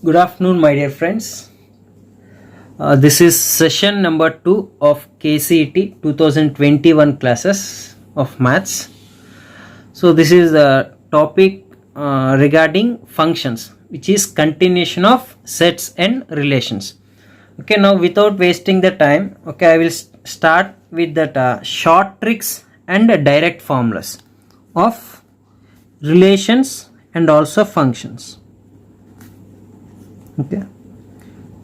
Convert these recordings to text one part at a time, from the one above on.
Good afternoon, my dear friends. This is session number 2 of KCET 2021 classes of maths. So this is the topic regarding functions, which is continuation of sets and relations. Okay, now without wasting the time, okay, I will start with that short tricks and direct formulas of relations and also functions. Okay,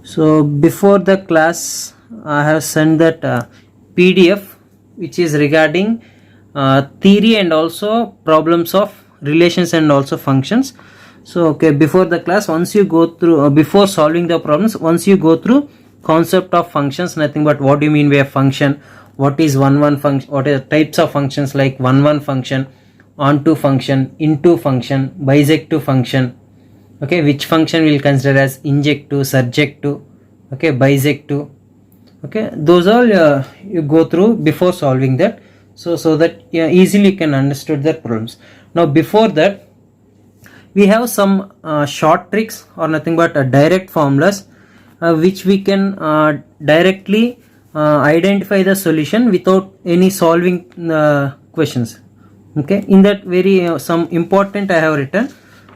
so before the class I have sent that PDF which is regarding theory and also problems of relations and also functions. So okay, before the class, once you go through before solving the problems, once you go through concept of functions, nothing but what do you mean by a function, what is one function, what are the types of functions like one function, onto function, into function, bisective function. Okay, which function we'll consider as injective, surjective, okay, bisective. Okay, those all you go through before solving that, so that easily you can understand the problems. Now before that, we have some short tricks or nothing but direct formulas which we can directly identify the solution without any solving questions. Okay, in that very some important I have written.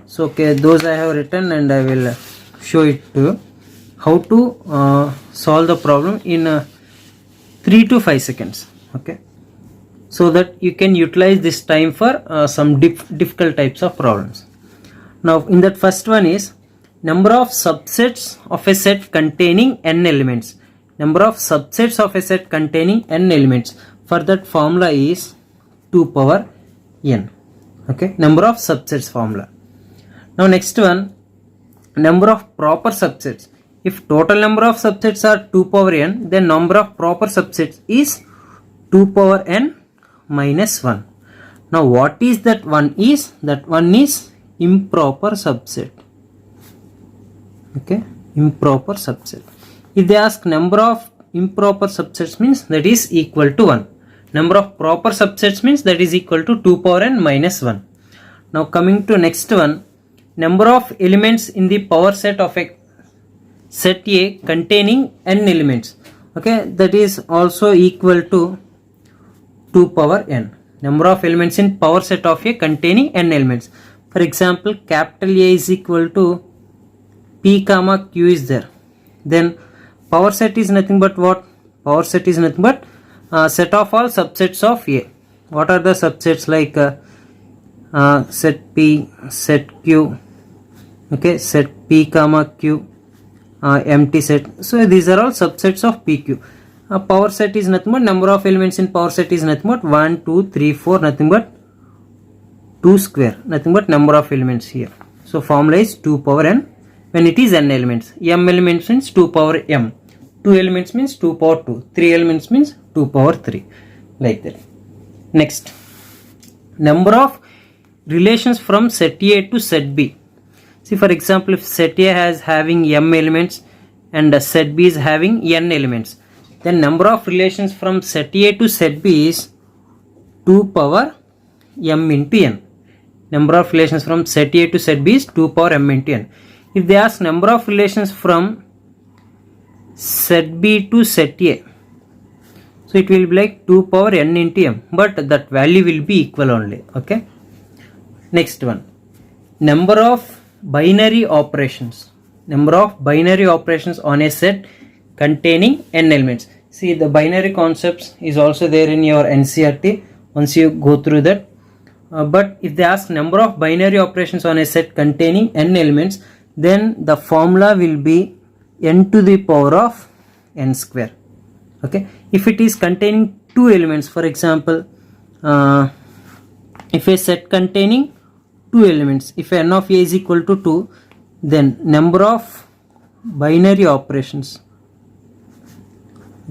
So okay, those I have written and I will show it to you how to solve the problem in 3 to 5 seconds. Okay, so that you can utilize this time for some difficult types of problems. Now in that first one is number of subsets of a set containing n elements. Number of subsets of a set containing n elements. For that formula is 2 power n. Okay, number of subsets formula. Now next one, number of proper subsets. If total number of subsets are 2 power n, then number of proper subsets is 2 power n minus 1. Now what is that one is? That one is improper subset. Okay, improper subset. If they ask number of improper subsets, means that is equal to 1. Number of proper subsets means that is equal to 2 power n minus 1. Now coming to next one, number of elements in the power set of a set A containing n elements. Okay, that is also equal to 2 power n. Number of elements in power set of A containing n elements. For example, capital A is equal to P comma Q is there. Then power set is nothing but what? Power set is nothing but set of all subsets of A. What are the subsets like set P, set Q, okay, set P comma Q, empty set. So these are all subsets of PQ. Power set is nothing but number of elements in power set is nothing but 1, 2, 3, 4, nothing but 2 square, nothing but number of elements here. So formula is 2 power n when it is n elements. M elements means 2 power m. 2 elements means 2 power 2. 3 elements means 2 power 3. Like that. Next, number of relations from set A to set B. See, for example, if set A has having m elements and set B is having n elements, then number of relations from set A to set B is 2 power m into n. Number of relations from set A to set B is 2 power m into n. If they ask number of relations from set B to set A, so it will be like 2 power n into m, but that value will be equal only. Okay. Next one, number of binary operations. Number of binary operations on a set containing n elements. See, the binary concepts is also there in your NCERT once you go through that. But if they ask number of binary operations on a set containing n elements, then the formula will be n to the power of n square. Okay, if it is containing 2 elements, for example, if a set containing 2 elements, if n of A is equal to 2, then number of binary operations,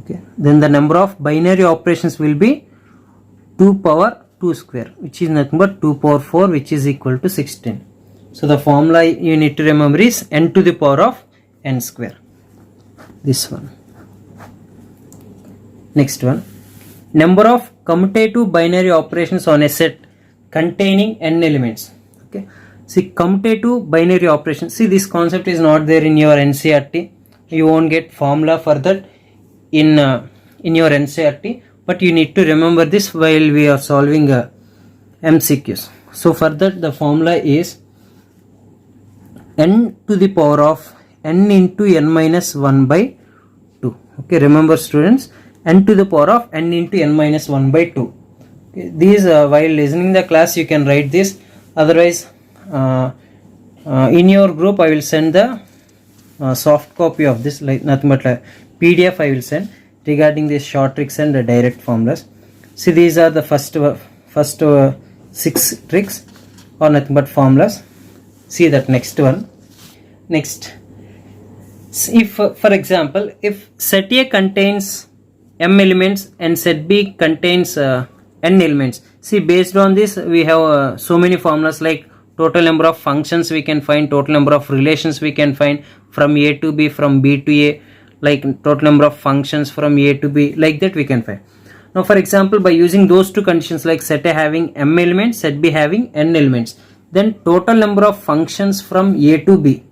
okay, then the number of binary operations will be 2 power 2 square, which is nothing but 2 power 4, which is equal to 16. So the formula you need to remember is n to the power of n square. This one. Next one, number of commutative binary operations on a set containing n elements. Okay, See, commutative binary operation. See, this concept is not there in your NCERT. You won't get formula for that in your NCERT, but you need to remember this while we are solving MCQs. So for that, the formula is n to the power of n into n minus 1 by 2. Okay, remember students, n to the power of n into n minus 1 by 2. Okay, these while listening the class you can write this. Otherwise, in your group I will send the soft copy of this, like nothing but PDF I will send regarding these short tricks and the direct formulas. See, these are the first 6 tricks or nothing but formulas. See that next one. Next, if for example, if set A contains m elements and set B contains n elements. See, based on this we have so many formulas, like total number of functions we can find, total number of relations we can find from A to B, from B to A, like total number of functions from A to B, like that we can find. Now for example, by using those two conditions, like set A having m elements, set B having n elements, then total number of functions from A to B.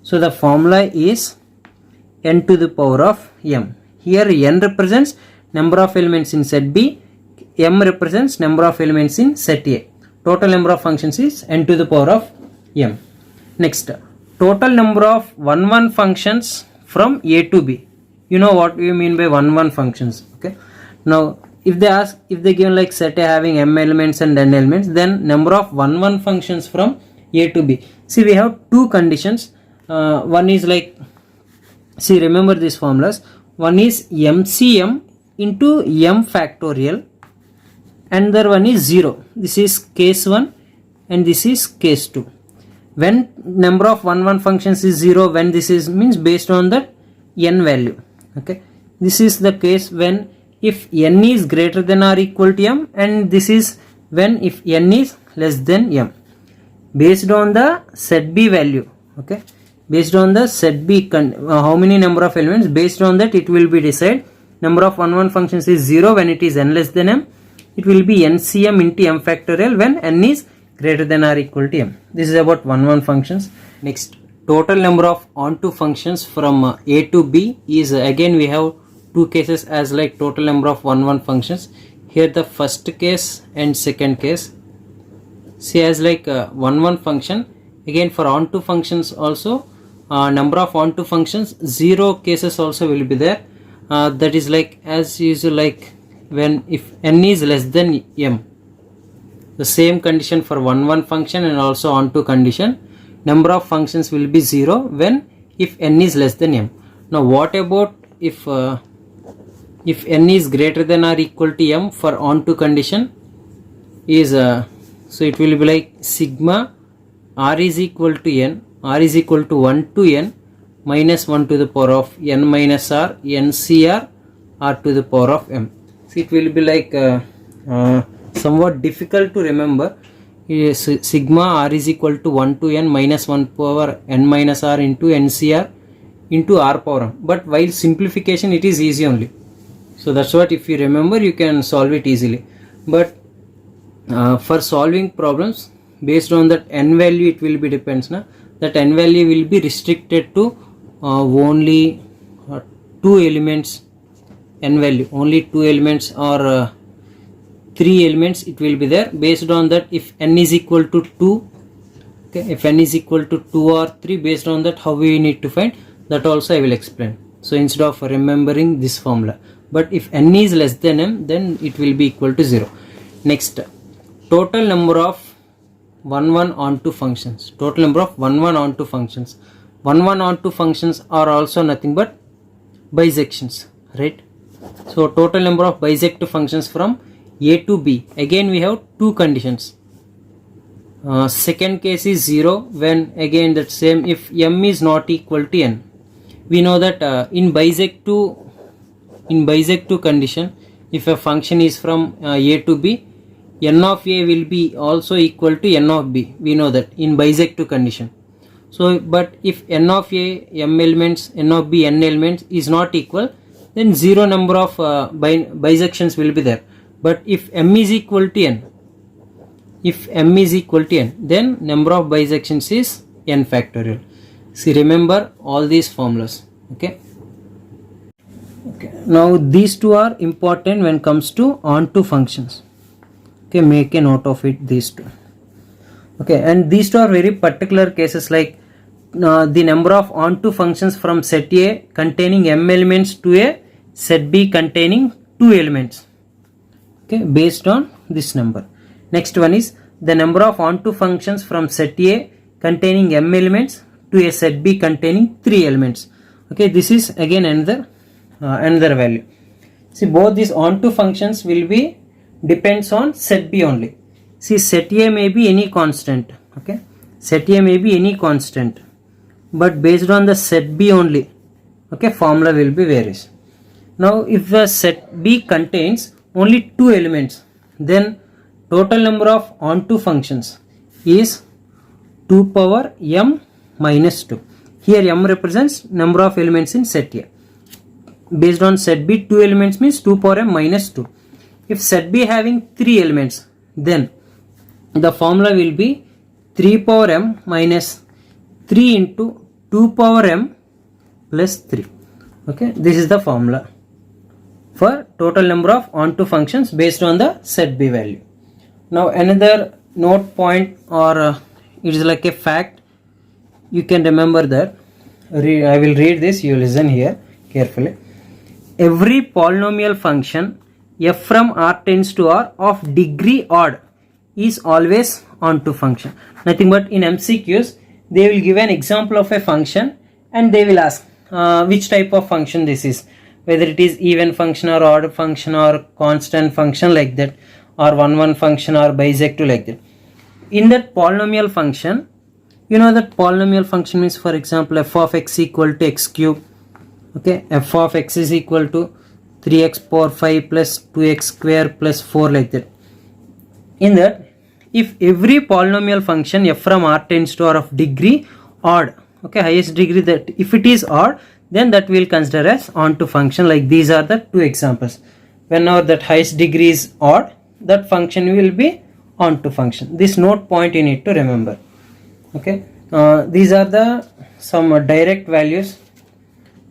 So the formula is n to the power of m. Here n represents number of elements in set B, m represents number of elements in set A. Total number of functions is n to the power of m. Next, total number of 1 functions from A to B. You know what we mean by 1 functions. Okay. Now if they given like set A having m elements and n elements, then number of 1 functions from A to B. See, we have two conditions. One is like, see, remember these formulas. One is MCM into m factorial, and the other one is 0. This is case 1 and this is case 2. When number of 1 functions is 0, when this is means based on the n value. Okay, this is the case when if n is greater than or equal to m, and this is when if n is less than m, based on the set B value. Okay, based on the set B how many number of elements, based on that it will be decided. Number of 1 functions is 0 when it is n less than m. It will be NCM into m factorial when n is greater than or equal to m. This is about 1 functions. Next, total number of onto functions from A to B is again we have two cases as like total number of 1 functions. Here the first case and second case. See, as like 1 function, again for onto functions also number of onto functions 0 cases also will be there. That is like as usual, like when if n is less than m. The same condition for 1 function and also onto condition, number of functions will be 0 when if n is less than m. Now what about if n is greater than or equal to m for onto condition is so it will be like sigma r is equal to n, r is equal to 1 to n minus 1 to the power of n minus r, ncr, r to the power of m. So it will be like somewhat difficult to remember. Sigma r is equal to 1 to n minus 1 power n minus r into ncr into r power m. But while simplification it is easy only. So that's what, if you remember you can solve it easily. But for solving problems based on that n value it will be depends na. That n value will be restricted to only 2 elements n value, only 2 elements or 3 elements it will be there. Based on that, if n is equal to 2, okay, if n is equal to 2 or 3, based on that how we need to find that also I will explain. So instead of remembering this formula, but if n is less than m, then it will be equal to 0. Next, total number of 1 onto functions. Total number of 1 onto functions. 1 onto functions are also nothing but bisections, right? So total number of bisect functions from A to B. Again we have two conditions. Second case is 0 when again that same if m is not equal to n. We know that in bisect to condition, if a function is from A to B, n of A will be also equal to n of B. We know that in bisect to condition. So but if n of A m elements, n of B n elements is not equal, then 0 number of bisections will be there. But if m is equal to n, if m is equal to n, then number of bisections is n factorial. See, remember all these formulas. Okay, now these two are important when comes to onto functions. Okay, make a note of it, these two. Okay, and these two are very particular cases, like the number of onto functions from set A containing m elements to a set B containing 2 elements. Okay, based on this number. Next one is the number of onto functions from set A containing m elements to a set B containing 3 elements. Okay, this is again another value. See, both these onto functions will be depends on set B only. See, set A may be any constant. Okay, set A may be any constant, but based on the set B only, okay, formula will be varies. Now if the set B contains only 2 elements, then total number of onto functions is 2 power m minus 2. Here m represents number of elements in set A. Based on set B, 2 elements means 2 power m minus 2. If set B having 3 elements, then the formula will be 3 power m minus 3 into 2 power m plus 3. Okay, this is the formula for total number of onto functions based on the set B value. Now another note point, or it is like a fact, you can remember that. I will read this, you listen here carefully. Every polynomial function f from R tends to R of degree odd is always onto function. Nothing but in MCQs they will give an example of a function and they will ask which type of function this is, whether it is even function or odd function or constant function like that, or one function or bisector like that. In that polynomial function, you know that polynomial function means, for example, f of x equal to x cube. Okay, f of x is equal to 3x power 5 plus 2x square plus 4 like that. In that, if every polynomial function f from R tends to R of degree odd, okay, highest degree, that if it is odd, then that we will consider as onto function. Like these are the two examples. Whenever that highest degree is odd, that function will be onto function. This note point you need to remember. Okay, these are the some direct values.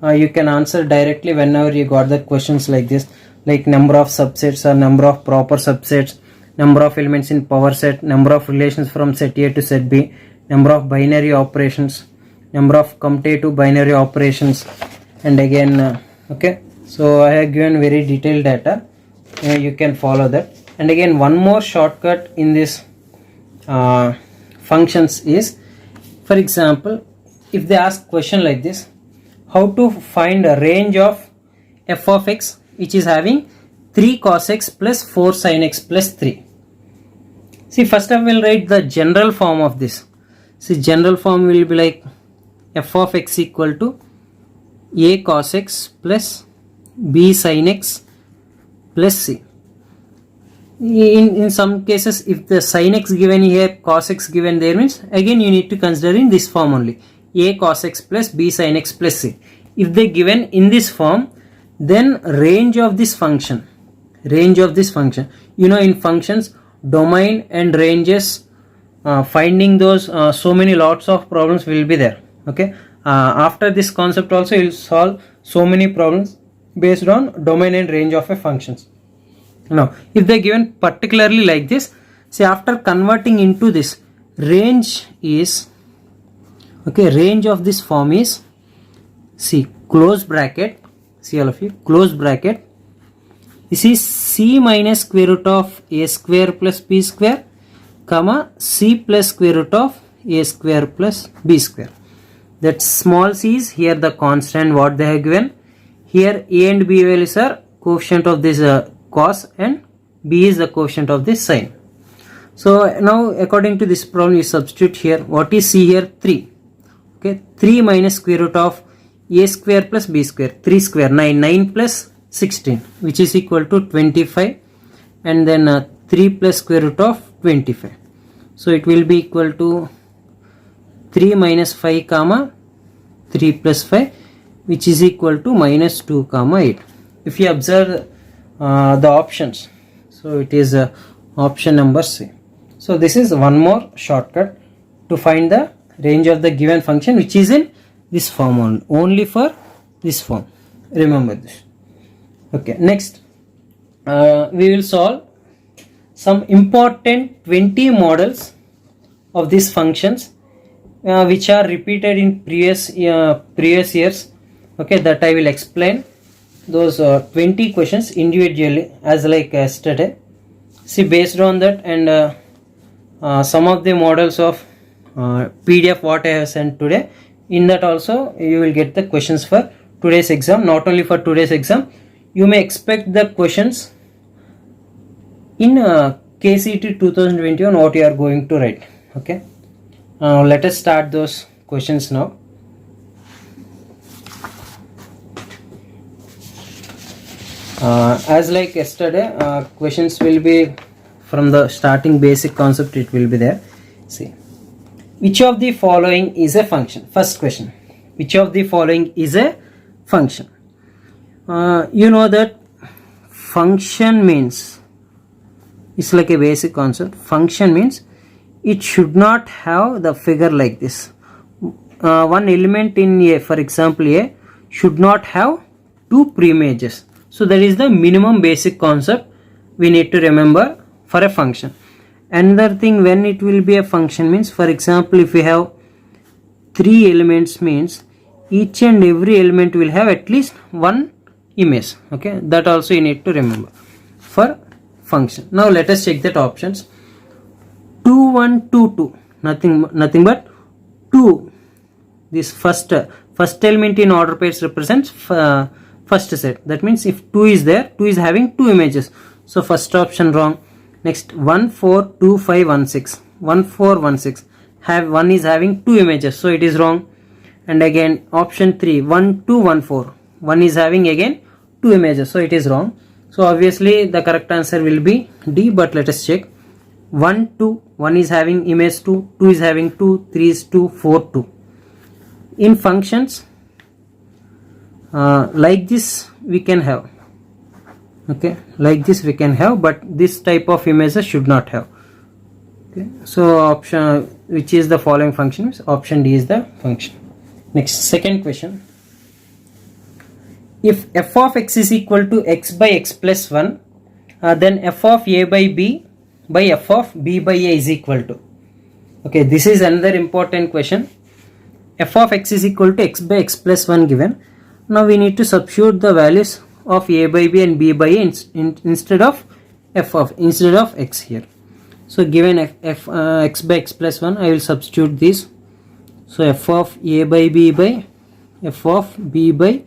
You can answer directly whenever you got the questions like this, like number of subsets or number of proper subsets, number of elements in power set, number of relations from set A to set B, number of binary operations, number of commutative binary operations, and again okay, so I have given very detailed data. You can follow that. And again, one more shortcut in this functions is, for example, if they ask question like this, how to find a range of f of x which is having 3 cos x plus 4 sin x plus 3. See, first I will write the general form of this. See, general form will be like f of x equal to a cos x plus b sin x plus c. In some cases, if the sin x given here, cos x given there, means again you need to consider in this form only, a cos x plus b sin x plus c. If they given in this form, then range of this function, you know, in functions, domain and ranges, finding those so many lots of problems will be there. Okay, after this concept also you will solve so many problems based on domain and range of a functions. Now if they given particularly like this, see, after converting into this, range is, okay, range of this form is, see, close bracket, see all of you, close bracket, this is c minus square root of a square plus b square, comma c plus square root of a square plus b square. That small c is here the constant what they have given. Here a and b values are coefficient of this cos and b is the coefficient of this sin. So now according to this problem you substitute here. What is c here? 3. Okay, 3 minus square root of a square plus b square, 3 square 9, 9 plus 16, which is equal to 25, and then 3 plus square root of 25. So it will be equal to 3 minus 5 comma 3 plus 5, which is equal to minus 2 comma 8. If you observe the options, so it is option number C. So this is one more shortcut to find the range of the given function, which is in this form only for this form. Remember this. Okay, next we will solve some important 20 models of these functions which are repeated in previous years. Okay, that I will explain those 20 questions individually as like yesterday. See, based on that and some of the models of PDF what I have sent today, in that also you will get the questions for today's exam. Not only for today's exam, you may expect the questions in KCET 2021 what you are going to write. Okay, let us start those questions now. As like yesterday, questions will be from the starting basic concept, it will be there. See, which of the following is a function? First question, which of the following is a function? You know that function means, it's like a basic concept. Function means it should not have the figure like this. One element in A, for example A, should not have two preimages. So that is the minimum basic concept we need to remember for a function. Another thing, when it will be a function means, for example, if we have three elements means each and every element will have at least one image. Okay, that also you need to remember for function. Now let us check that options. 2 1 2 2, nothing but 2. This first element in order pairs represents first set. That means if 2 is there, 2 is having two images. So first option wrong. Next 1 4 2 5 1 6, 1 4 1 6, have 1 is having two images, so it is wrong. And again option 3 1 2 1 4, 1 is having again two images, so it is wrong. So obviously the correct answer will be D, but let us check. 1 2, 1 is having image 2, 2 is having 2, 3 is 2, 4 2. In functions like this we can have. Okay, like this we can have, but this type of images should not have. Okay, so option, which is the following function, is option D is the function. Next, second question. If f of x is equal to x by x plus 1, then f of a by b by f of b by a is equal to. Okay, this is another important question. F of x is equal to x by x plus 1 given. Now we need to substitute the values of a by b and b by a instead of x here. So given x by x plus 1, I will substitute this. So f of a by b by f of b by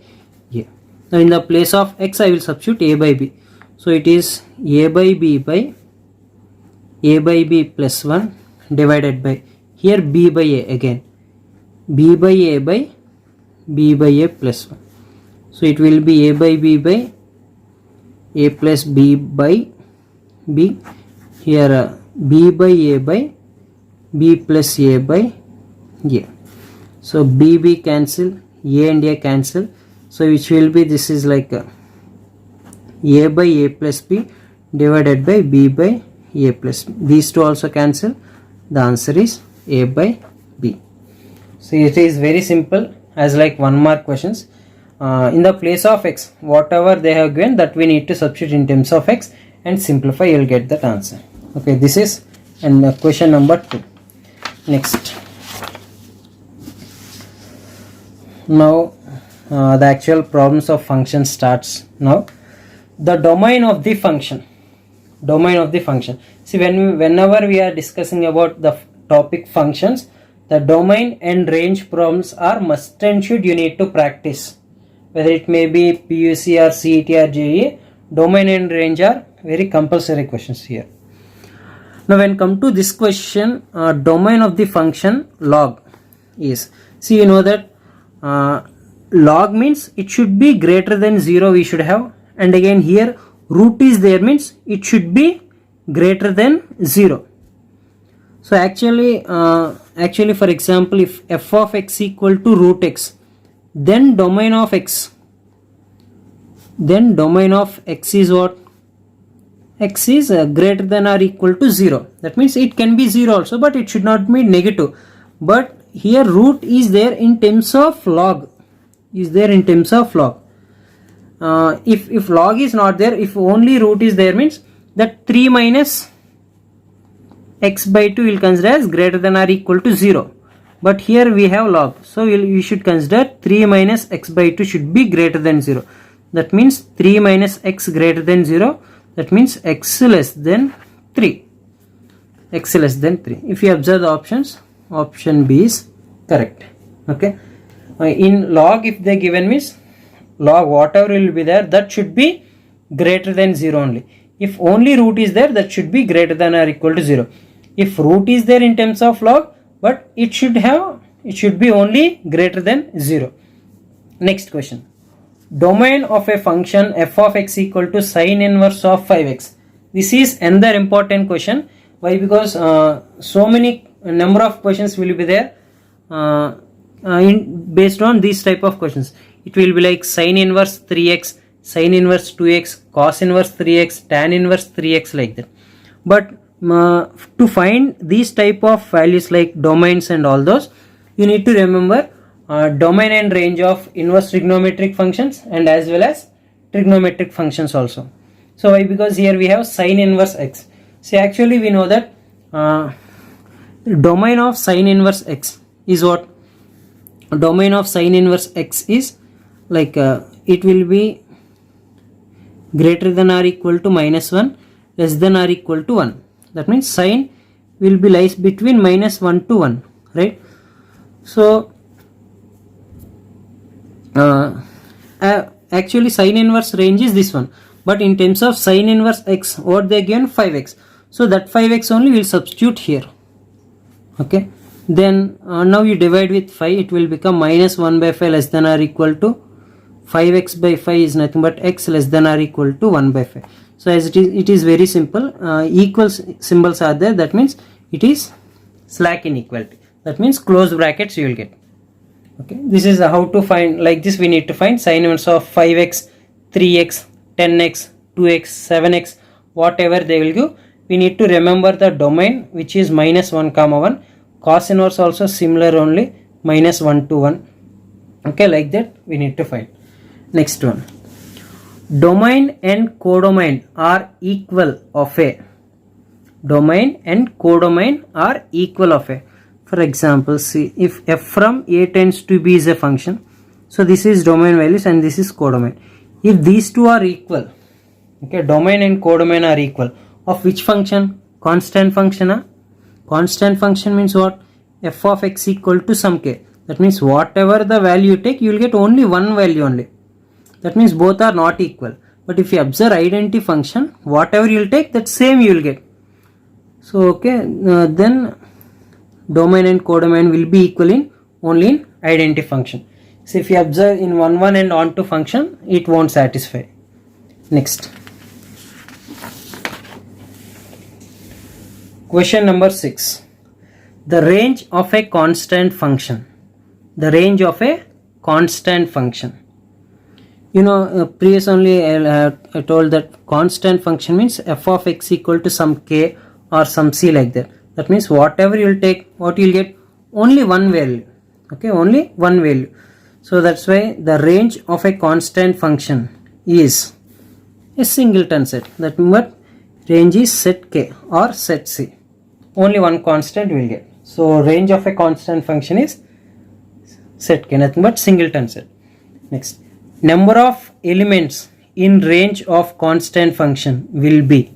a. Now in the place of x, I will substitute a by b. So it is a by b by a by b plus 1 divided by, here b by a again, b by a by b by a plus 1. So it will be a by b by a plus b by b. Here b by a by b plus a by a. So b cancel, a and a cancel. So which will be, this is like a by a plus b divided by b by a plus b. These two also cancel. The answer is a by b. So it is very simple, as like 1 mark questions. In the place of x, whatever they have given, that we need to substitute in terms of x and simplify, you will get that answer. Okay, this is and question number 2. Next, now the actual problems of function starts now. The domain of the function. See, whenever we are discussing about the topic functions, the domain and range problems are must and should you need to practice. Whether it may be PUC or CET or JEE, domain and range are very compulsory questions here. Now when come to this question, domain of the function log is, see, you know that log means it should be greater than 0 we should have, and again here root is there means it should be greater than 0. So actually for example, if f of x equal to root x, then domain of x is what? x is greater than or equal to 0. That means it can be 0 also, but it should not be negative. But here root is there in terms of log, is there in terms of log. If log is not there, if only root is there, means that 3 minus x by 2 will consider as greater than or equal to 0. But here we have log, so we should consider 3 minus x by 2 should be greater than 0. That means 3 minus x greater than 0. That means x less than 3. X less than 3. If you observe the options, option B is correct. Okay. In log, if they given means log whatever will be there, that should be greater than 0 only. If only root is there, that should be greater than or equal to 0. If root is there in terms of log, but it should be only greater than 0. Next question. Domain of a function f of x equal to sine inverse of 5x. This is another important question. Why? Because so many number of questions will be there based on these type of questions. It will be like sine inverse 3x, sine inverse 2x, cos inverse 3x, tan inverse 3x, like that. But to find these type of values like domains and all those, you need to remember domain and range of inverse trigonometric functions and as well as trigonometric functions also. So why? Because here we have sine inverse x. So actually we know that domain of sine inverse x is what? Domain of sine inverse x is like it will be greater than or equal to -1, less than or equal to 1. That means sine will be lies between -1 to 1, right? So actually sine inverse range is this one, but in terms of sine inverse x, what they given? 5x. So that 5x only will substitute here. Okay, then now you divide with 5, it will become -1 by 5 less than or equal to 5x by 5 is nothing but x less than or equal to 1 by 5. So as it is very simple. Equals symbols are there, that means it is slack inequality. That means close brackets you will get. Okay, this is how to find. Like this we need to find sine inverse of 5x, 3x, 10x, 2x, 7x, whatever they will give. We need to remember the domain, which is -1 comma 1. Cos inverse also similar only, -1 to 1. Okay, like that we need to find. Next one. Domain and codomain are equal of a. Domain and codomain are equal of a. For example, see, if f from a tends to b is a function, so this is domain values and this is codomain. If these two are equal, okay, domain and codomain are equal, of which function? Constant function. Constant function means what? F of x equal to some k. That means whatever the value you take, you will get only one value only. That means both are not equal. But if you observe identity function, whatever you will take, that same you will get. So okay, then domain and codomain will be equal in only in identity function. So if you observe in 1 and onto function, it won't satisfy. Next. Question number 6. The range of a constant function. The range of a constant function. You know, previous only I told that constant function means f of x equal to some k or some c, like that. That means whatever you will take, what you will get? Only one value. Okay, only one value. So that's why the range of a constant function is a singleton set. That means range is set k or set c. Only one constant we will get. So range of a constant function is set k, nothing but singleton set. Next. Number of elements in range of constant function will be.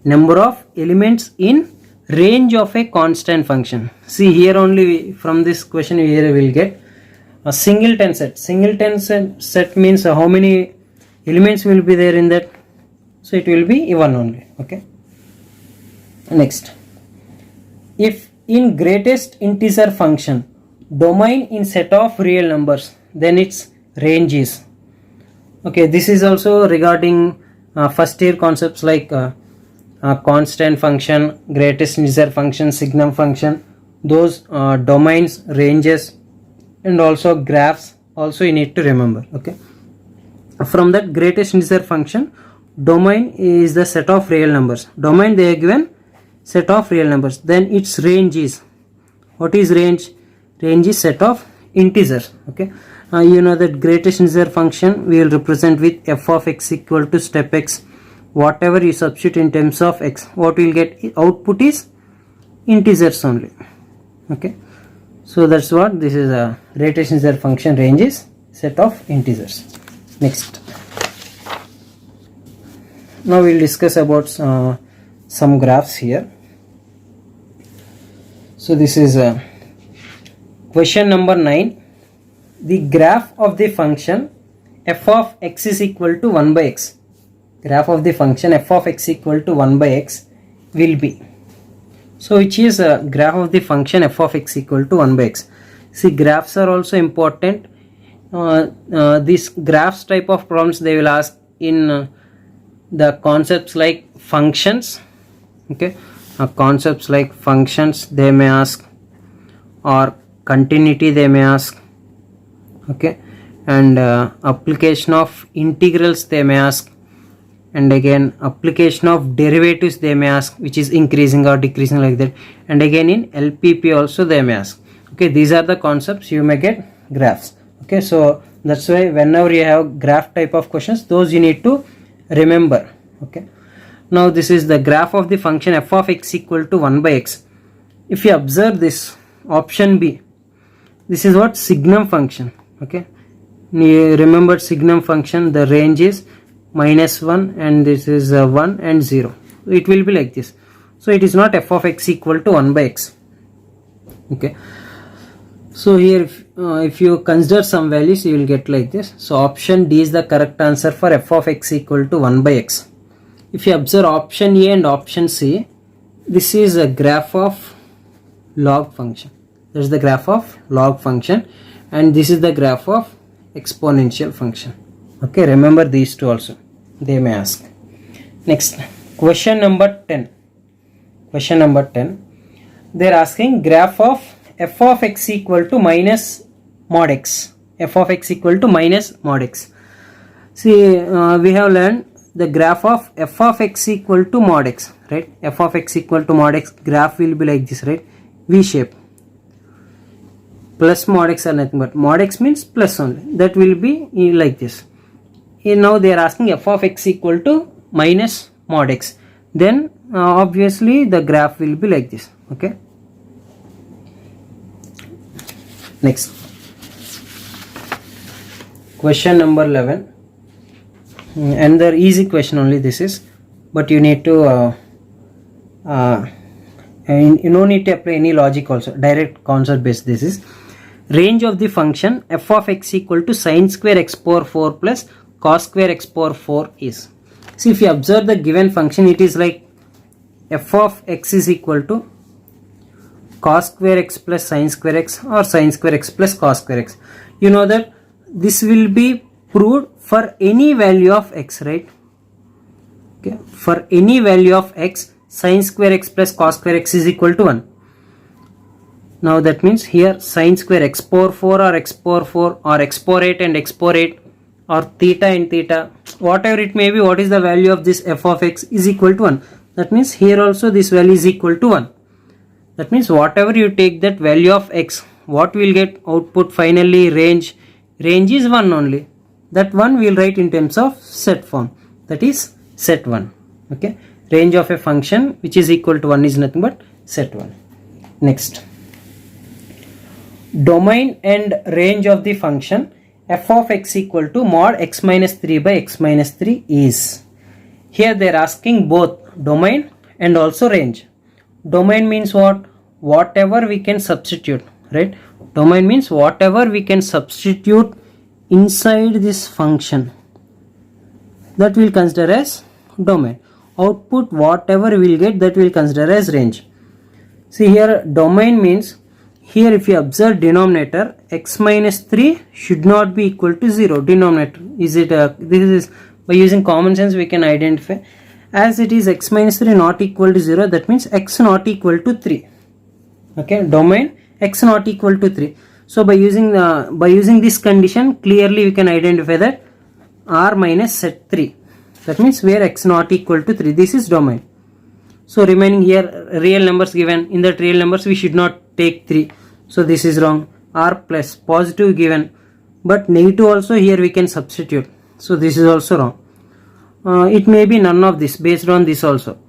Number of elements in range of a constant function. See here only from this question here we will get a singleton set. Singleton set means how many elements will be there in that? So it will be one only. Okay. Next. If in greatest integer function domain in set of real numbers, then its range is. Okay, this is also regarding first year concepts like constant function, greatest integer function, signum function, those domains, ranges, and also graphs also you need to remember. Okay, from that greatest integer function, domain is the set of real numbers. Domain they are given set of real numbers. Then its range is, what is range? Range is set of integers. Okay, you know that greatest integer function we will represent with f of x equal to step x. Whatever you substitute in terms of x, what we will get output is integers only. Okay, so that's what this is. A greatest integer function range is set of integers. Next, now we will discuss about some graphs here. So this is question number 9. The graph of the function f of x is equal to 1 by x. Graph of the function f of x equal to 1 by x will be. So which is a graph of the function f of x equal to 1 by x. See, graphs are also important. These graphs type of problems they will ask in the concepts like functions. Okay, concepts like functions they may ask, or continuity they may ask. Okay, and application of integrals they may ask, and again application of derivatives they may ask, which is increasing or decreasing like that, and again in LPP also they may ask. Okay, these are the concepts you may get graphs. Okay, so that's why whenever you have graph type of questions, those you need to remember. Okay, now this is the graph of the function f of x equal to 1 by x. If you observe this option B, this is what signum function. Okay, you remember signum function, the range is -1 and this is 1 and 0. It will be like this. So it is not f of x equal to 1 by x. Okay, so here if you consider some values, you will get like this. So option D is the correct answer for f of x equal to 1 by x. If you observe option A and option C, this is a graph of log function. That is the graph of log function, and this is the graph of exponential function. Okay, remember these two also, they may ask. Next, question number 10. Question number 10, they are asking graph of f of x equal to minus mod x. F of x equal to minus mod x. See, we have learned the graph of f of x equal to mod x, right? F of x equal to mod x, graph will be like this, right? V shape. Plus mod x or nothing but mod x means plus only. That will be like this. Here now they are asking f of x equal to minus mod x. Then obviously the graph will be like this. Okay. Next, question number 11. Another easy question only this is, but you need to you no need to apply any logic also. Direct concept based this is. Range of the function f of x equal to sin square x power 4 plus cos square x power 4 is. See, if you observe the given function, it is like f of x is equal to cos square x plus sin square x, or sin square x plus cos square x. You know that this will be proved for any value of x, right? Okay, for any value of x, sin square x plus cos square x is equal to 1. Now that means here sin square x power 4 or x power 4 or x power 8 and x power 8 or theta and theta, whatever it may be, what is the value of this f of x is equal to 1. That means here also this value is equal to 1. That means whatever you take that value of x, what will get output finally? Range is 1 only. That 1 we will write in terms of set form, that is set 1. Okay, range of a function which is equal to 1 is nothing but set 1. Next, domain and range of the function f of x equal to mod x minus 3 by x minus 3 is. Here they are asking both domain and also range. Domain means what? Whatever we can substitute, right? Domain means whatever we can substitute inside this function, that will consider as domain. Output whatever we will get, that will consider as range. See, here domain means, here if you observe denominator, x minus 3 should not be equal to 0. Denominator, is it this is by using common sense we can identify, as it is x minus 3 not equal to 0, that means x not equal to 3. Okay, domain x not equal to 3. So by using this condition, clearly we can identify that r minus set 3. That means where x not equal to 3, this is domain. So remaining here real numbers given, in that real numbers we should not take 3, so this is wrong. R plus positive given, but negative also here we can substitute, so this is also wrong. It may be none of this based on this also,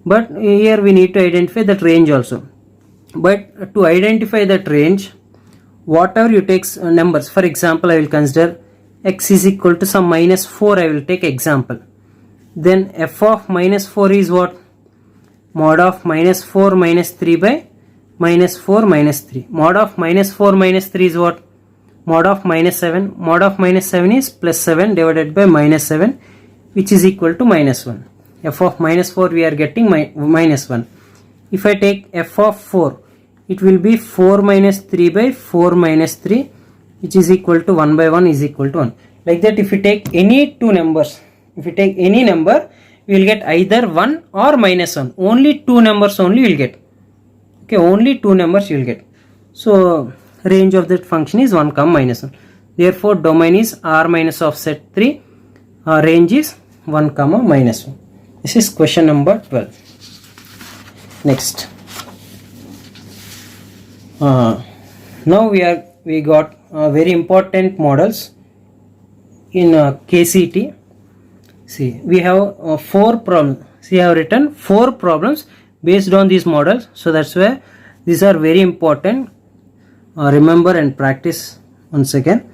but here we need to identify that range also. But to identify that range, whatever you take numbers, for example I will consider x is equal to some minus 4, I will take example. Then f of minus 4 is what? Mod of minus 4 minus 3 by minus 4 minus 3. Mod of minus 4 minus 3 is what? Mod of minus 7. Mod of minus 7 is plus 7 divided by minus 7, which is equal to minus 1. F of minus 4 we are getting minus 1. If I take f of 4, it will be 4 minus 3 by 4 minus 3, which is equal to 1 by 1 is equal to 1. Like that, if you take any two numbers, if you take any number, we will get either 1 or minus 1. Only two numbers only will get. Okay, only two numbers you will get. So range of that function is 1, minus 1. Therefore domain is R minus of set 3. Range is 1, minus 1. This is question number 12. Next. Now we got very important models in KCT. See, we have 4 problems. See, I have written 4 problems based on these models. So that's why these are very important. Remember and practice once again.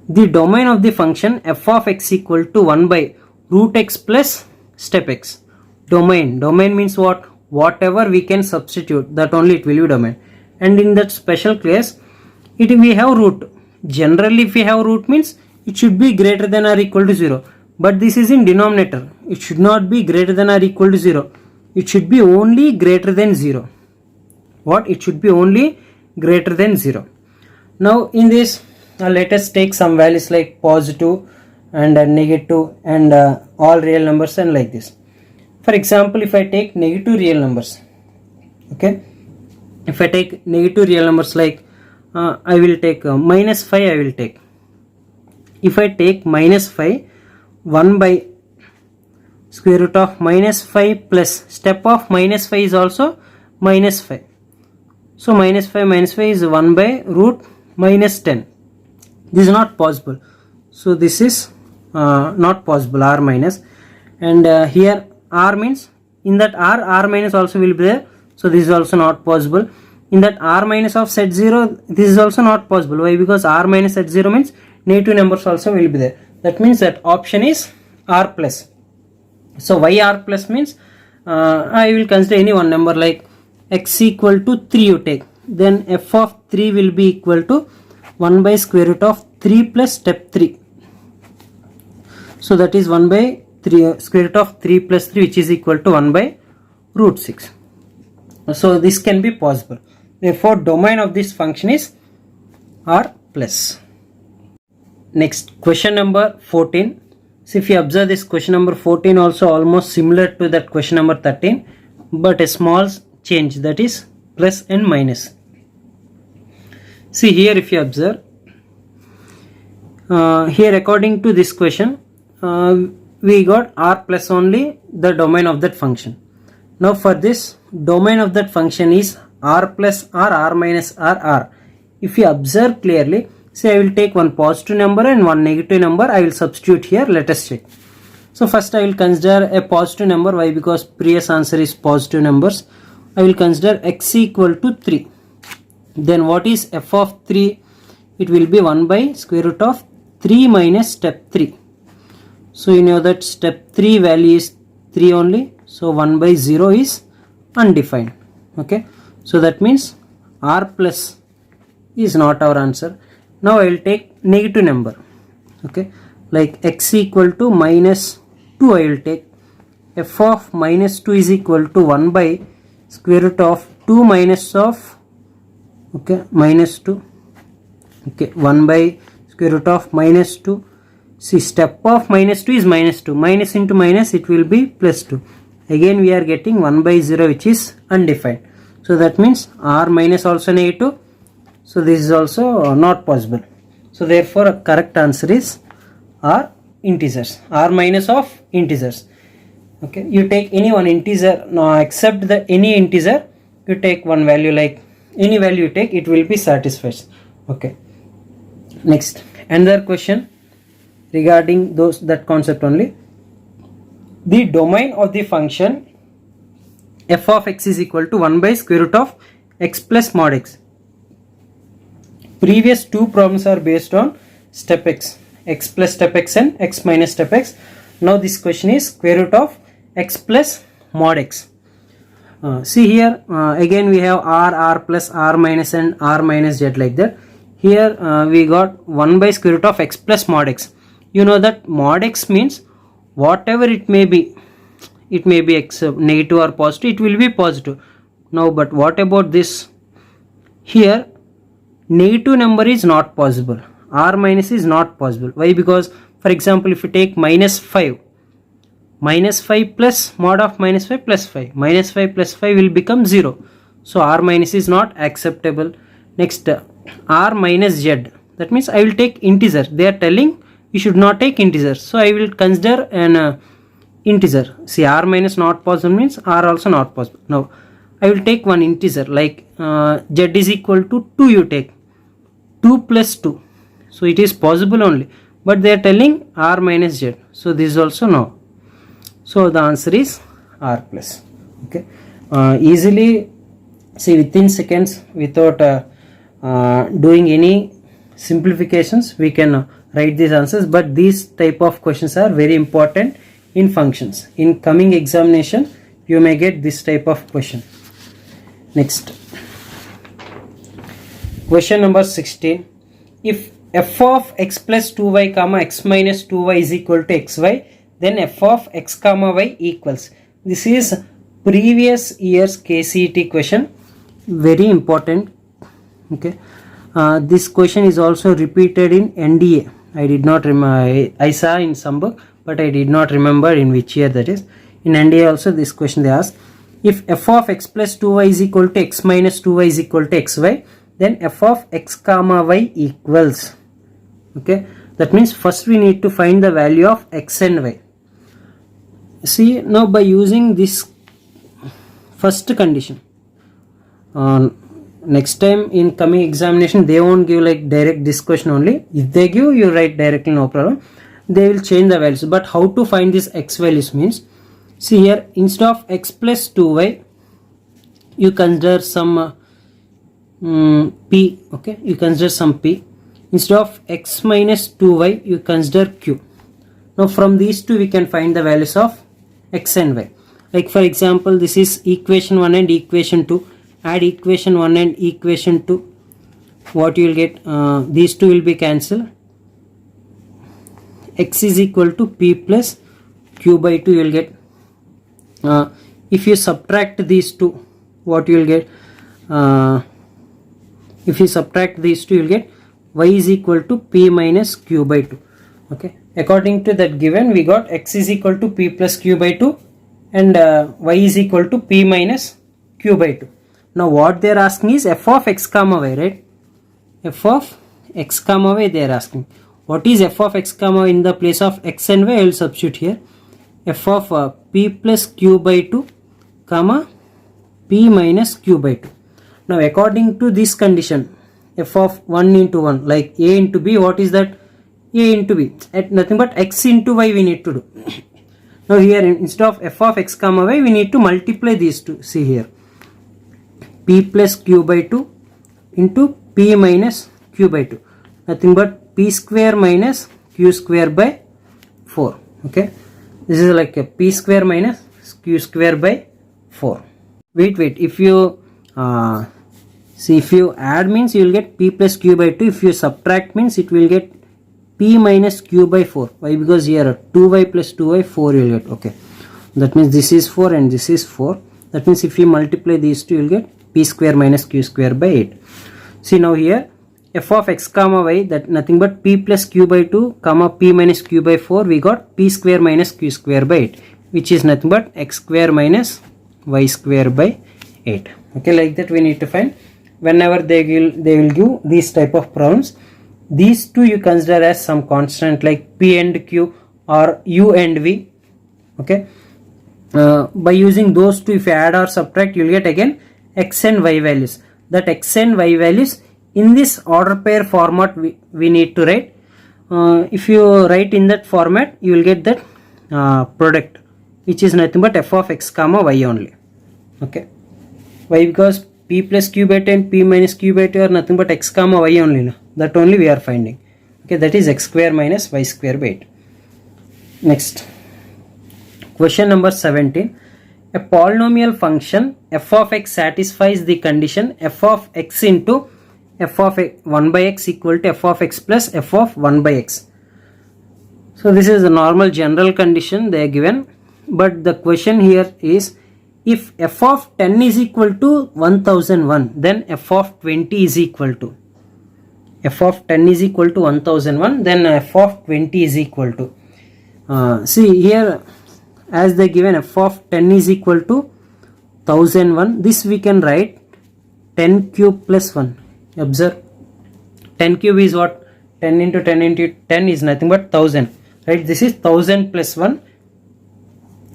The domain of the function f of x equal to 1 by root x plus step x. Domain means what? Whatever we can substitute, that only it will be domain. And in that special case, we have root. Generally if we have root means it should be greater than or equal to 0. But this is in denominator. It should not be greater than or equal to 0. It should be only greater than 0. What? It should be only greater than 0. Now in this, let us take some values like positive and negative and all real numbers and like this. For example, if I take negative real numbers, okay, if I take negative real numbers like I will take minus 5, I will take. If I take minus 5, 1 by square root of minus 5 plus step of minus 5 is also minus 5. So minus 5 is 1 by root minus 10. This is not possible. So this is not possible, R minus. And here R means, in that R minus also will be there. So this is also not possible. In that R minus of set 0, this is also not possible. Why? Because R minus set 0 means negative numbers also will be there. That means that option is R plus. So why R plus means I will consider any one number like x equal to 3 you take. Then f of 3 will be equal to 1 by square root of 3 plus step 3. So that is 1 by 3 square root of 3 plus 3, which is equal to 1 by root 6. So this can be possible. Therefore domain of this function is R plus. Next, question number 14. So if you observe this question number 14 also almost similar to that question number 13, but a small change, that is plus and minus. See here, if you observe here, according to this question, we got R plus only the domain of that function. Now for this, domain of that function is R plus R, R minus R, R. If you observe clearly, say I will take one positive number and one negative number, I will substitute here. Let us check. So first I will consider a positive number. Why? Because previous answer is positive numbers. I will consider x equal to 3. Then what is f of 3? It will be 1 by square root of 3 minus step 3. So you know that step 3 value is 3 only. So 1 by 0 is undefined. Okay. So that means R plus is not our answer. Now I will take negative number. Okay. Like x equal to minus 2 I will take. F of minus 2 is equal to 1 by square root of 2 minus of, okay, minus 2. Okay, 1 by square root of minus 2. See, step of minus 2 is minus 2. Minus into minus, it will be plus 2. Again we are getting 1 by 0, which is undefined. So that means R minus also negative. So this is also not possible. So therefore correct answer is R integers, r minus of integers. Okay, you take any one integer, no, except the any integer, you take one value, like any value you take, it will be satisfied. Okay, next another question regarding that concept only. The domain of the function f of x is equal to 1 by square root of x plus mod x. Previous two problems are based on step x plus step x and x minus step x. Now this question is square root of x plus mod x. See here, again we have r plus r minus and r minus z, like that. Here we got 1 by square root of x plus mod x. You know that mod x means whatever it may be x negative or positive, it will be positive. Now but what about this? Here negative number is not possible, r minus is not possible. Why? Because for example, if you take minus 5 plus mod of minus 5 plus 5, minus 5 plus 5 will become 0. So r minus is not acceptable. Next, r minus z, that means I will take integer. They are telling you should not take integer, so I will consider an integer. See, r minus not possible means r also not possible. Now I will take one integer, like z is equal to 2, you take 2 plus 2, so it is possible only, but they are telling r minus z, so this is also no. So the answer is r plus. Okay, easily, see, within seconds, without doing any simplifications, we can write these answers. But these type of questions are very important in functions. In coming examination, you may get this type of question. Next, question number 16. If f of x plus 2y comma x minus 2y is equal to xy, then f of x comma y equals. This is previous year's KCET question, very important. Okay, this question is also repeated in NDA. I did not remember, I saw in some book, but I did not remember in which year that is. In NDA also this question they ask, if f of x plus 2y is equal to x minus 2y is equal to xy, then f of x comma y equals. Okay, that means first we need to find the value of x and y. See, now by using this first condition, next time in coming examination they won't give like direct this question only. If they give, you write directly, no problem. They will change the values, but how to find this x values means, see here, instead of x plus 2y, you consider some p. Okay, you consider some p. Instead of x minus 2y, you consider q. Now from these two we can find the values of x and y. Like for example, this is equation 1 and equation 2. Add equation 1 and equation 2. What you will get? These two will be cancelled. X is equal to p plus q by 2 you will get. If you subtract these two, what you will get? If you subtract these two, you will get y is equal to p minus q by 2. Okay, according to that given, we got x is equal to p plus q by 2 and y is equal to p minus q by 2. Now what they are asking is f of x comma y, right? F of x comma y they are asking. What is f of x comma y? In the place of x and y I will substitute here f of p plus q by 2 comma p minus q by 2. Now according to this condition, f of 1 into 1, like a into b, what is that? A into b, at nothing but x into y we need to do. Now here instead of f of x comma y, we need to multiply these two. See here, p plus q by 2 into p minus q by 2, nothing but p square minus q square by 4. Okay, this is like a p square minus q square by 4. Wait, if you see, if you add means you will get p plus q by 2. If you subtract means it will get p minus q by 4. Why? Because here 2y plus 2y 4 you will get. Okay, that means this is 4 and this is 4. That means if you multiply these two, you will get p square minus q square by 8. See now here, f of x comma y, that nothing but p plus q by 2 comma p minus q by 4, we got p square minus q square by 8, which is nothing but x square minus y square by 8. Okay, like that we need to find. Whenever they will give these type of problems, these two you consider as some constant like p and q, or u and v. Okay, by using those two, if you add or subtract, you will get again x and y values. That x and y values in this order pair format we need to write. If you write in that format, you will get that product, which is nothing but f of x comma y only. Okay, why? Because p plus q by 2 and p minus q by 2 are nothing but x comma y only. No? That only we are finding. Okay, that is x square minus y square by 8. Next, question number 17. A polynomial function f of x satisfies the condition f of x into f of 1 by x equal to f of x plus f of 1 by x. So this is a normal general condition they are given, but the question here is, if f of 10 is equal to 1001, then f of 20 is equal to, f of 10 is equal to 1001, then f of 20 is equal to, see here, as they given f of 10 is equal to 1001, this we can write 10 cube plus 1. Observe, 10 cube is what? 10 into 10 into 10 is nothing but 1000, right? This is 1000 plus 1.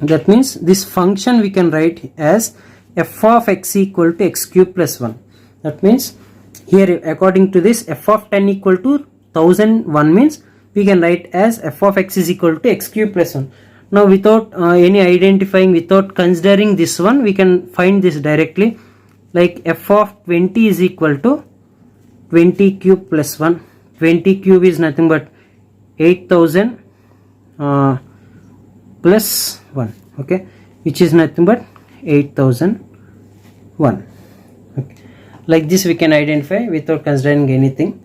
That means this function we can write as f of x equal to x cube plus 1. That means here, according to this, f of 10 equal to 1001 means we can write as f of x is equal to x cube plus 1. Now without any identifying, without considering this one, we can find this directly, like f of 20 is equal to 20 cube plus 1. 20 cube is nothing but 8000 plus 1, okay, which is nothing but 8001. Okay. Like this we can identify without considering anything.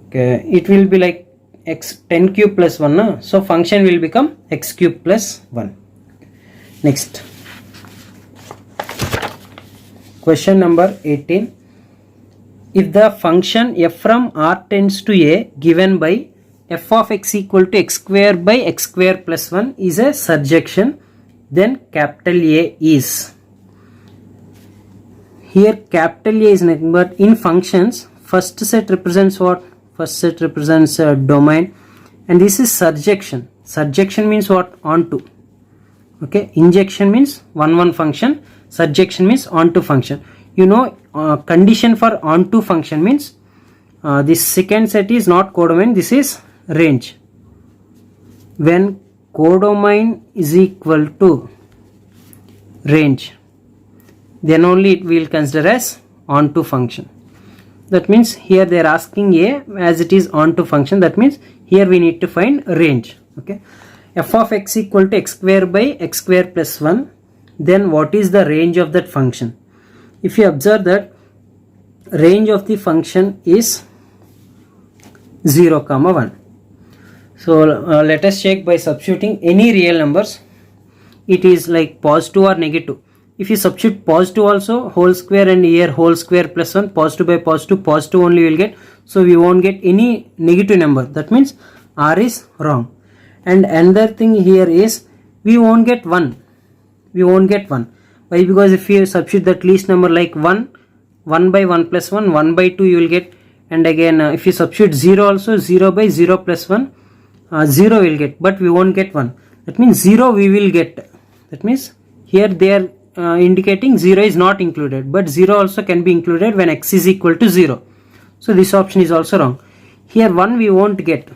Okay. It will be like x 10 cube plus 1, no? So function will become x cube plus 1. Next, question number 18. If the function f from r tends to a given by f of x equal to x square by x square plus 1 is a surjection, then capital A is. Here capital A is nothing but, in functions, first set represents what? First set represents a domain, and this is surjection. Surjection means what? Onto. Okay, injection means one function, surjection means onto function. You know, condition for onto function means this second set is not codomain, this is range. When codomain is equal to range, then only it will consider as onto function. That means here they are asking a as it is onto function. That means here we need to find range. Okay, f of x equal to x square by x square plus 1. Then what is the range of that function? If you observe that range of the function is 0, 1. So let us check by substituting any real numbers. It is like positive or negative. If you substitute positive also, whole square, and here whole square plus 1, positive by positive, positive only will get. So we won't get any negative number. That means R is wrong. And another thing here is we won't get 1. We won't get 1. Why? Because if you substitute that least number like 1, 1 by 1 plus 1, 1 by 2 you will get. And again if you substitute 0 also, 0 by 0 plus 1, 0 will get. But we won't get 1. That means 0 we will get. That means here they are indicating 0 is not included, but 0 also can be included when x is equal to 0. So this option is also wrong. Here 1 we won't get.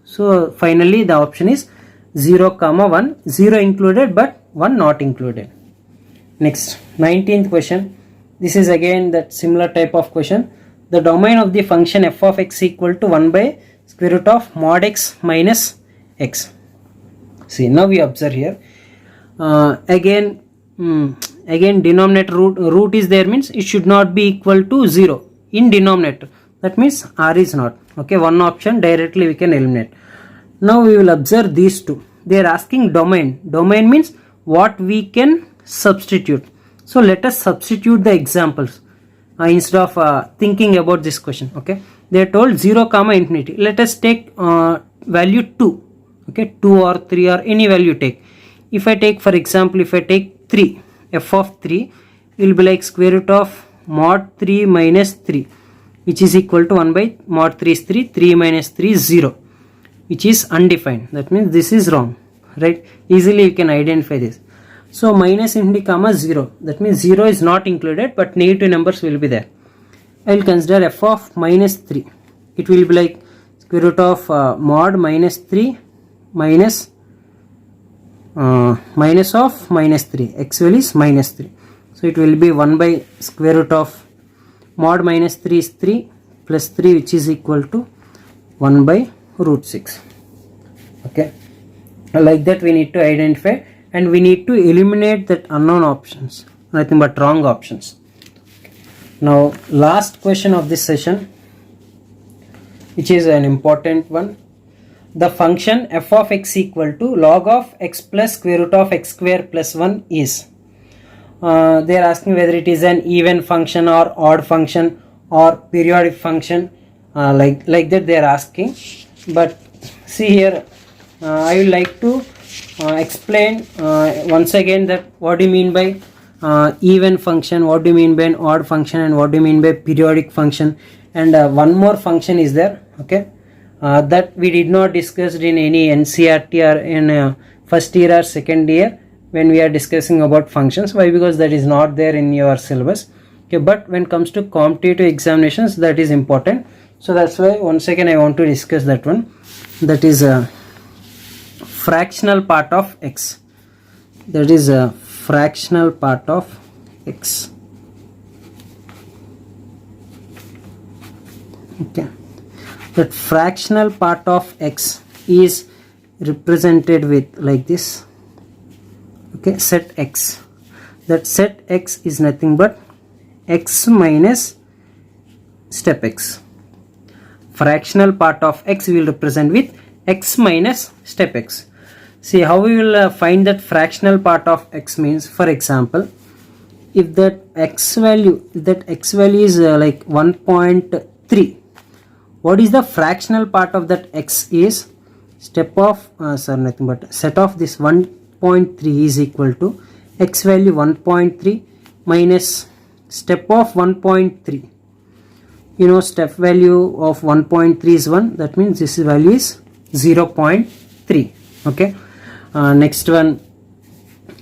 So finally the option is 0, 1, 0 included but 1 not included. Next, 19th question. This is again that similar type of question. The domain of the function f of x equal to 1 by square root of mod x minus x. See, now we observe here. Again denominator root is there, means it should not be equal to 0 in denominator. That means r is not. Okay, one option directly we can eliminate. Now we will observe these two. They are asking domain. Domain means what we can substitute. So let us substitute the examples instead of thinking about this question. Okay, they are told 0, infinity. Let us take value 2. Okay, 2 or 3 or any value take. If I take, for example, if I take 3, f of 3 will be like square root of mod 3 minus 3, which is equal to 1 by mod 3 is 3, 3 minus 3 is 0. which is undefined. That means this is wrong, right? Easily you can identify this. So minus infinity comma 0, that means 0 is not included, but negative numbers will be there. I will consider f of minus 3. It will be like square root of mod minus 3 minus minus of minus 3. X value is minus 3. So it will be 1 by square root of mod minus 3 is 3 plus 3, which is equal to 1 by root 6. Okay, like that we need to identify, and we need to eliminate that unknown options, nothing but wrong options. Now last question of this session, which is an important one. The function f of x equal to log of x plus square root of x square plus 1 is. They are asking whether it is an even function or odd function or periodic function, like that they are asking. But see here, I would like to explain once again that what do you mean by even function, what do you mean by an odd function, and what do you mean by periodic function. And one more function is there, okay, that we did not discuss in any NCERT or in first year or second year when we are discussing about functions. Why? Because that is not there in your syllabus. Okay, but when it comes to competitive examinations, that is important. So that's why once again I want to discuss that one. That is a fractional part of x. That is a fractional part of x. Okay, that fractional part of x is represented with like this. Okay, set x. That set x is nothing but x minus step x. Fractional part of x will represent with x minus step x. See how we will find that fractional part of x means, for example, if that x value is like 1.3, what is the fractional part of that x is step of nothing but set of this 1.3 is equal to x value 1.3 minus step of 1.3. You know, step value of 1.3 is 1, that means this value is 0.3. okay, next one,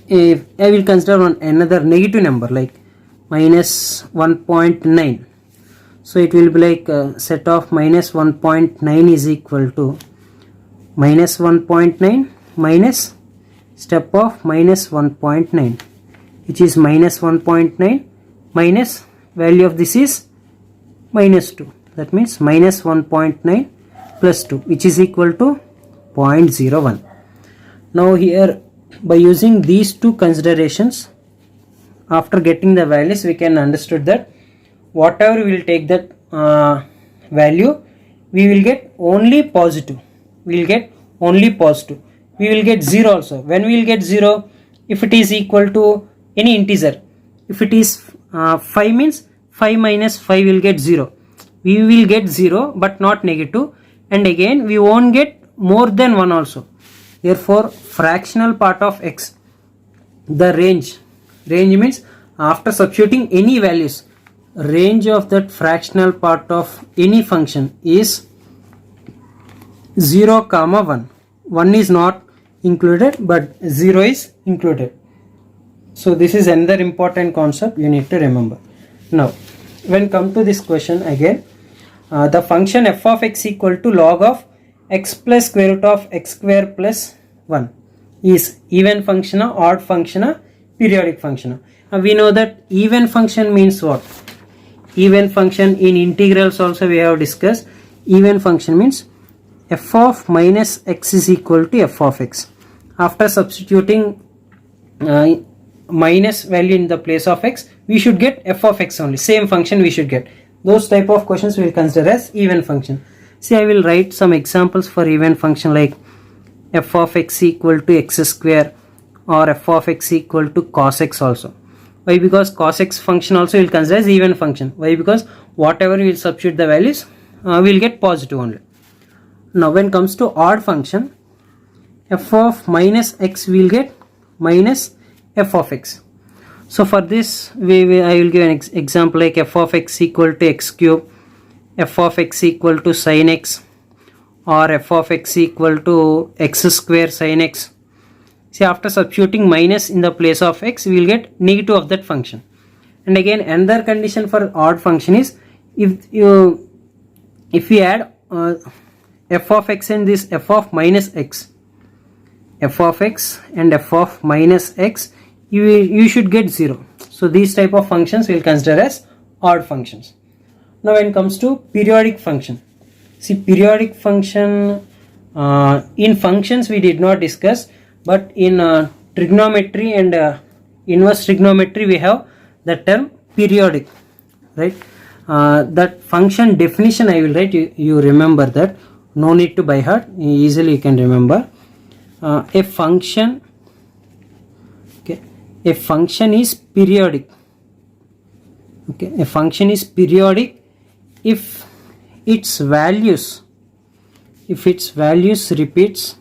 if I will consider another negative number like minus 1.9. so it will be like set of minus 1.9 is equal to minus 1.9 minus step of minus 1.9, which is minus 1.9 minus value of this is minus 2, that means minus 1.9 plus 2, which is equal to 0.01. Now here, by using these two considerations, after getting the values, we can understood that whatever we will take that value, we will get only positive. We will get only positive. We will get 0 also. When we will get 0, if it is equal to any integer, if it is 5 means 5 minus 5 will get 0. We will get 0 but not negative, and again we won't get more than 1 also. Therefore fractional part of x, the range means after substituting any values, range of that fractional part of any function is 0 comma 1. 1 is not included but 0 is included. So this is another important concept you need to remember. Now when come to this question again, the function f of x equal to log of x plus square root of x square plus 1 is even function, odd function, periodic function. We know that even function means what? Even function in integrals also we have discussed. Even function means f of minus x is equal to f of x. After substituting minus value in the place of x, we should get f of x only. Same function we should get. Those type of questions we will consider as even function. See, I will write some examples for even function like f of x equal to x square or f of x equal to cos x also. Why? Because cos x function also will consider as even function. Why? Because whatever we will substitute the values, we will get positive only. Now when comes to odd function, f of minus x we will get minus f of x. So for this I will give an example like f of x equal to x cube, f of x equal to sin x, or f of x equal to x square sin x. See, after substituting minus in the place of x, we will get negative of that function. And again, another condition for odd function is if we add f of x and this f of minus x, f of x and f of minus x, you should get 0. So these type of functions we will consider as odd functions. Now when it comes to periodic function, see, periodic function, in functions we did not discuss, but in trigonometry and inverse trigonometry we have the term periodic, right? That function definition I will write, you remember that, no need to by heart, easily you can remember. A function, okay, a function is periodic, okay, a function is periodic if its values repeats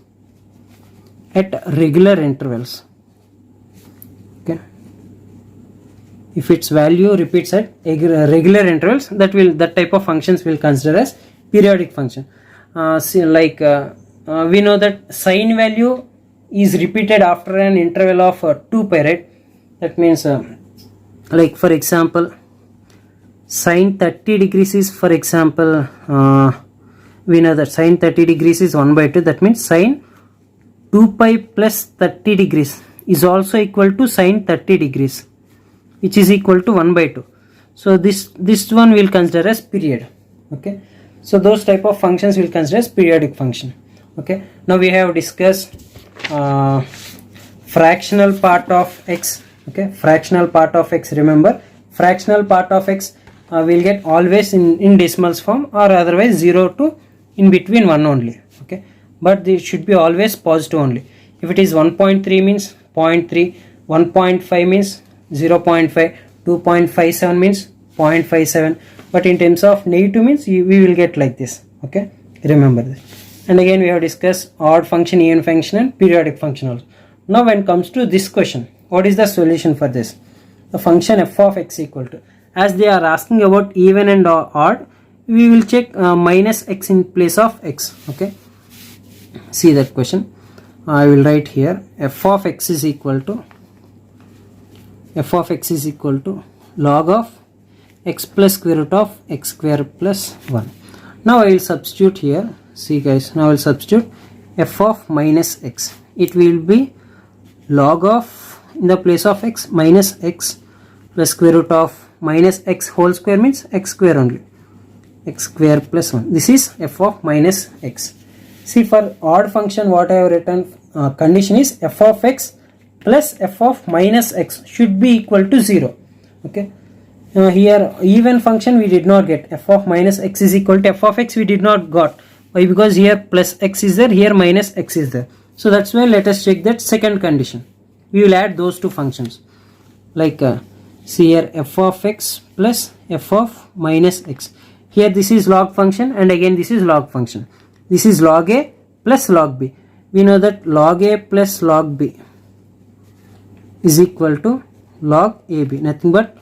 at regular intervals, okay. If its value repeats at regular intervals, that type of functions will consider as periodic function. See, like we know that sine value is repeated after an interval of 2 pi, right? That means like for example, sine 30 degrees is, for example, we know that sine 30 degrees is 1 by 2. That means sine 2 pi plus 30 degrees is also equal to sine 30 degrees, which is equal to 1 by 2. So this one will consider as period, okay. So those type of functions will consider as periodic function, okay. Now we have discussed fractional part of x, okay. Fractional part of x, remember, fractional part of x will get always in decimals form, or otherwise 0 to in between 1 only, okay. But this should be always positive only. If it is 1.3 means 0.3, 1.5 means 0.5, 2.57 means 0.57, but in terms of negative means we will get like this, okay. Remember that. And again we have discussed odd function, even function and periodic function also. Now when it comes to this question, what is the solution for this? The function f of x equal to, as they are asking about even and odd, we will check minus x in place of x, okay. See that question, I will write here f of x is equal to log of x plus square root of x square plus 1. Now I will substitute here, see guys, now I will substitute f of minus x, it will be log of, in the place of x, minus x plus square root of minus x whole square means x square only, x square plus 1. This is f of minus x. See, for odd function what I have written, condition is f of x plus f of minus x should be equal to 0, okay. Here even function we did not get, f of minus x is equal to f of x we did not got. Why? Because here plus x is there, here minus x is there. So that's why let us check that second condition. We will add those two functions, like see here f of x plus f of minus x. Here this is log function and again this is log function. This is log a plus log b. We know that log a plus log b is equal to log ab, nothing but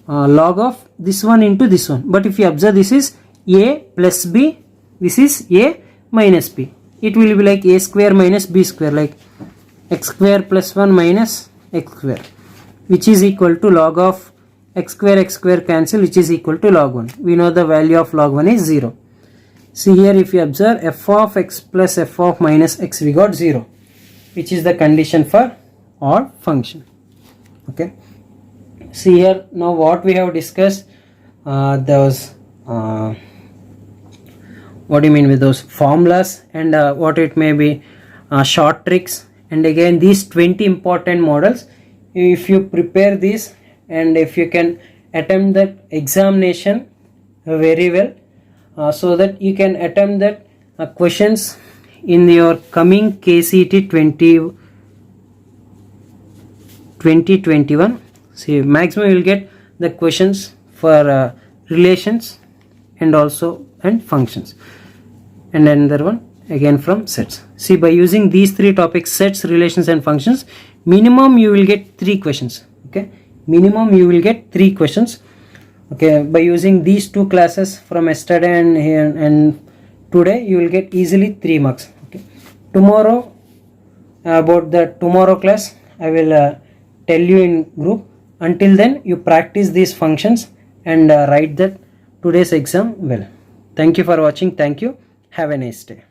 log of this one into this one. But if you observe, this is a plus b, this is a minus b. It will be like a square minus b square, like x square plus 1 minus x square, which is equal to log of x square cancel, which is equal to log 1. We know the value of log 1 is 0. See here, if you observe f of x plus f of minus x, we got 0, which is the condition for odd function, okay. See here, now what we have discussed, those what do you mean with those formulas and what it may be, short tricks, and again these 20 important models. If you prepare this and if you can attempt that examination very well, so that you can attempt that questions in your coming KCET 2021. See, maximum you will get the questions for relations and also and functions, and another one again from sets. See, by using these three topics, sets, relations and functions, minimum you will get 3 questions, okay. Minimum you will get 3 questions, okay, by using these 2 classes from yesterday and today you will get easily 3 marks. Okay, tomorrow about the tomorrow class I will tell you in group. Until then you practice these functions and write that today's exam well. Thank you for watching. Thank you. Have a nice day.